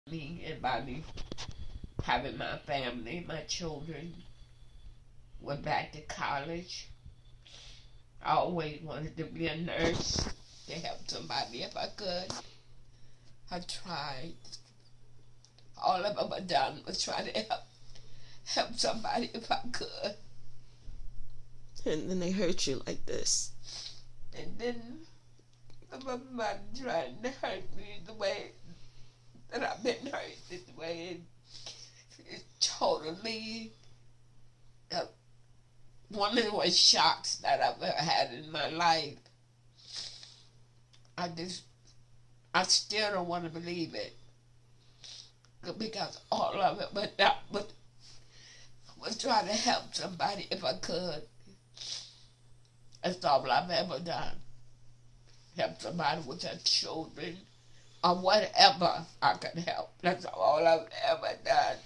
me and by me having my family, my children, went back to college. I always wanted to be a nurse to help somebody if I could. I tried. All I've ever done was try to help somebody if I could. And then they hurt you like this. And then somebody trying to hurt me the way that I've been hurt this way. It's totally one of the worst shocks that I've ever had in my life. I still don't want to believe it. Because all of it was trying to help somebody if I could. That's all I've ever done. Help somebody with their children or whatever I could help. That's all I've ever done.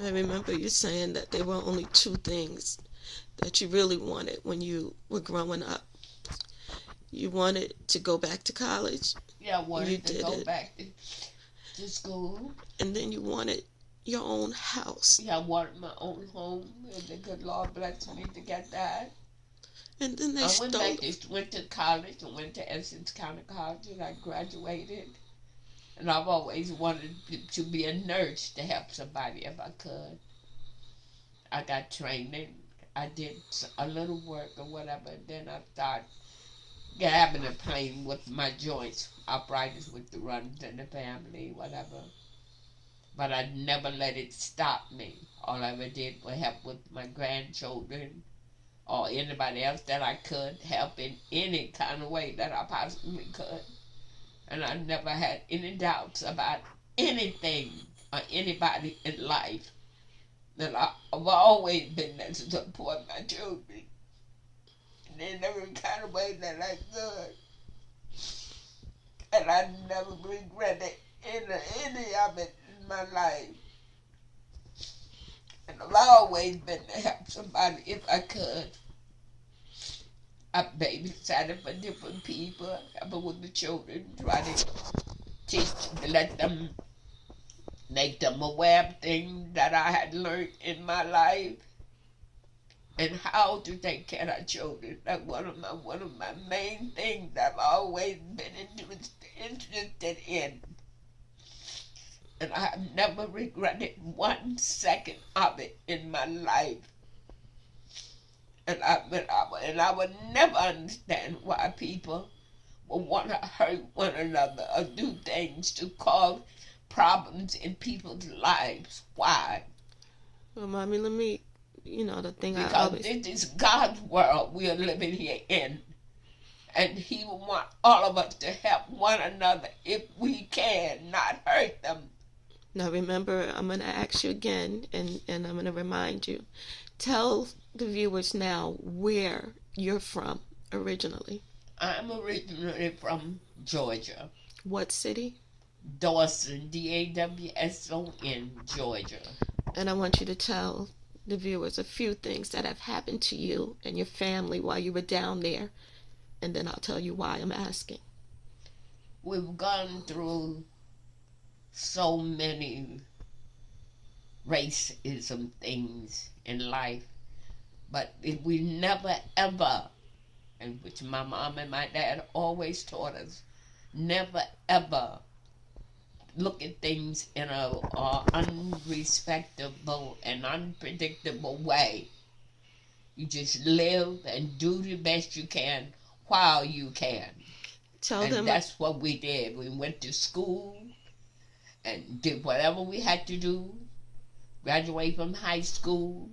I remember you saying that there were only two things that you really wanted when you were growing up. You wanted to go back to college. Yeah, I wanted to go back to school. And then you wanted your own house. Yeah, I wanted my own home, and the good Lord blessed me to get that. And then I went to college. I went to Essex County College, and I graduated. And I've always wanted to be a nurse to help somebody if I could. I got training. I did a little work or whatever. Then I started having a pain with my joints, arthritis with the runs in the family, whatever. But I never let it stop me. All I ever did was help with my grandchildren or anybody else that I could help in any kind of way that I possibly could. And I never had any doubts about anything or anybody in life. And I've always been there to support my children in every kind of way that I could. And I never regretted any of it in my life. And I've always been to help somebody if I could. I babysat for different people, helping with the children, try to teach, let them, make them aware of things that I had learned in my life and how to take care of children. That's one of my main things I've always been interested in. And I have never regretted 1 second of it in my life. And I would never understand why people would want to hurt one another or do things to cause problems in people's lives. Why? Well, Mommy, let me, the thing because I always... this is God's world we are living here in. And He will want all of us to help one another if we can, not hurt them. Now remember, I'm going to ask you again, and I'm going to remind you. Tell the viewers now where you're from originally. I'm originally from Georgia. What city? Dawson, Dawson, Georgia. And I want you to tell the viewers a few things that have happened to you and your family while you were down there, and then I'll tell you why I'm asking. We've gone through so many racism things in life, but if we never ever, and which my mom and my dad always taught us, never ever look at things in a unrespectable and unpredictable way. You just live and do the best you can while you can. Tell and them that's what we did. We went to school and did whatever we had to do, graduate from high school,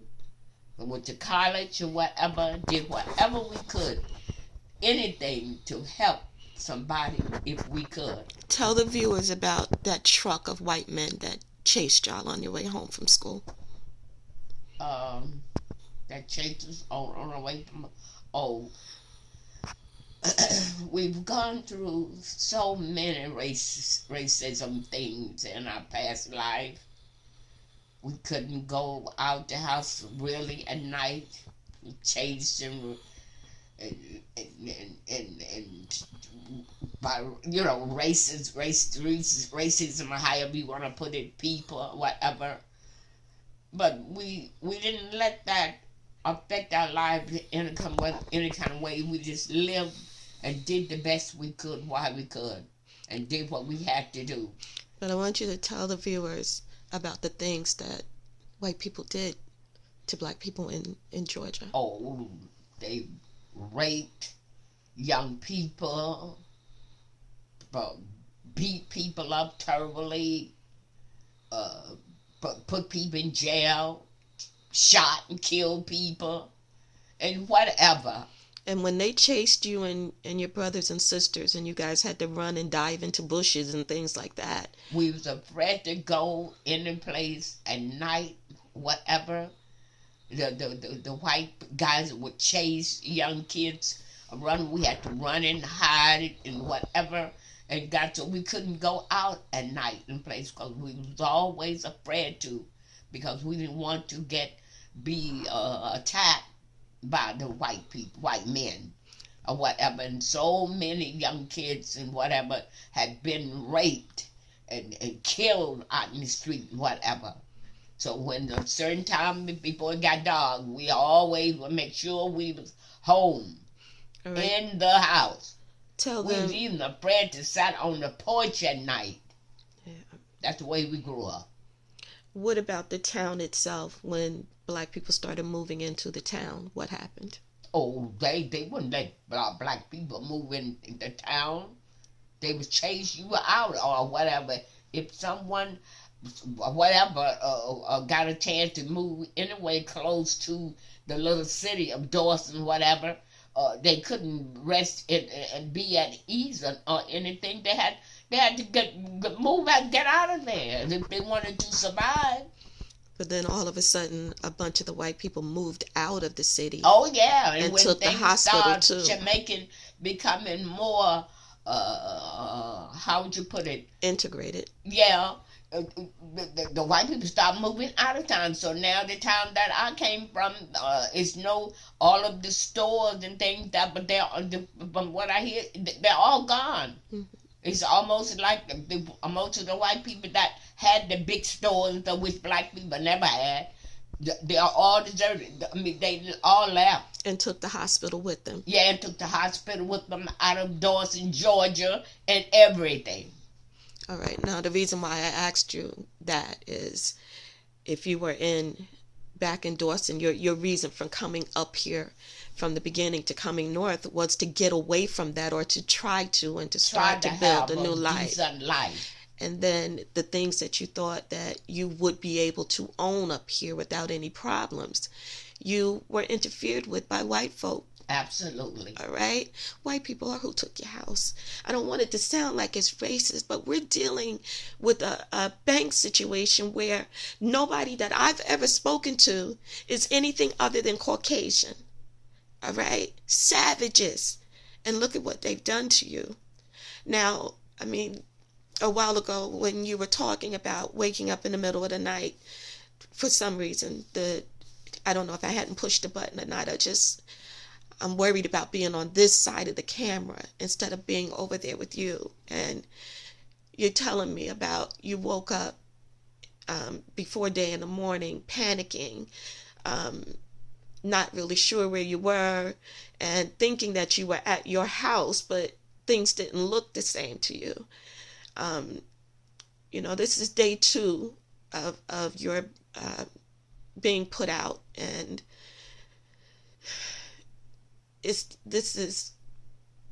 we went to college or whatever, did whatever we could, anything to help somebody if we could. Tell the viewers about that truck of white men that chased y'all on your way home from school. That chased us on our way from, we've gone through so many racism things in our past life. We couldn't go out the house really at night. We chased and and by racism, or however you want to put it, people, whatever. But we didn't let that affect our lives in any kind of way. We just lived and did the best we could while we could, and did what we had to do. But I want you to tell the viewers about the things that white people did to black people in Georgia. Oh, they raped young people, beat people up terribly, put people in jail, shot and killed people, and whatever. And when they chased you and your brothers and sisters, and you guys had to run and dive into bushes and things like that, we was afraid to go in the place at night, whatever. The white guys would chase young kids around. We had to run and hide and whatever, and so we couldn't go out at night in place because we was always afraid to, because we didn't want to be attacked by the white men or whatever. And so many young kids and whatever had been raped and killed out in the street and whatever. So when a certain time before it got dark, we always would make sure we was home, right, in the house. We was even afraid to sit on the porch at night. Yeah. That's the way we grew up. What about the town itself? When black people started moving into the town, what happened? Oh, they wouldn't let black people move in the town. They would chase you out or whatever. If someone, whatever, got a chance to move anywhere close to the little city of Dawson, whatever, they couldn't rest and be at ease or anything. They had to move out, get out of there if they wanted to survive. But then all of a sudden, a bunch of the white people moved out of the city. Oh yeah, and when took the hospital too. Becoming more, how would you put it? Integrated. Yeah. The white people stopped moving out of town. So now the town that I came from is all of the stores and things but from what I hear, they're all gone. Mm-hmm. It's almost like most of the white people that had the big stores, which black people never had, they are all deserted. I mean, they all left. And took the hospital with them. Yeah, and took the hospital with them out of Dawson, Georgia, and everything. All right. Now, the reason why I asked you that is if you were back in Dawson, your reason for coming up here from the beginning to coming north was to get away from that, or to try to start to build a new life. And then the things that you thought that you would be able to own up here without any problems, you were interfered with by white folk. Absolutely. All right? White people are who took your house. I don't want it to sound like it's racist, but we're dealing with a bank situation where nobody that I've ever spoken to is anything other than Caucasian. All right? Savages. And look at what they've done to you. Now, I mean, a while ago when you were talking about waking up in the middle of the night, for some reason, I don't know if I hadn't pushed the button or not. I'm worried about being on this side of the camera instead of being over there with you. And you're telling me about you woke up before day in the morning, panicking, not really sure where you were, and thinking that you were at your house, but things didn't look the same to you. This is day 2 of your being put out, and this is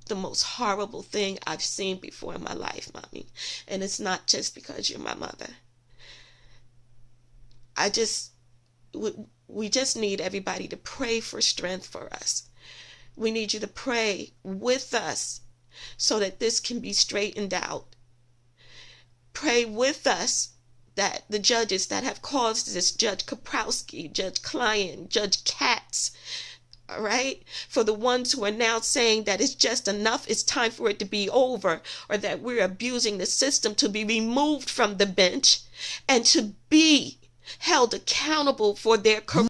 the most horrible thing I've seen before in my life, Mommy. And it's not just because you're my mother. We just need everybody to pray for strength for us. We need you to pray with us so that this can be straightened out. Pray with us that the judges that have caused this, Judge Kaprowski, Judge Klein, Judge Katz, all right, for the ones who are now saying that it's just enough, it's time for it to be over, or that we're abusing the system, to be removed from the bench and to be held accountable for their corruption.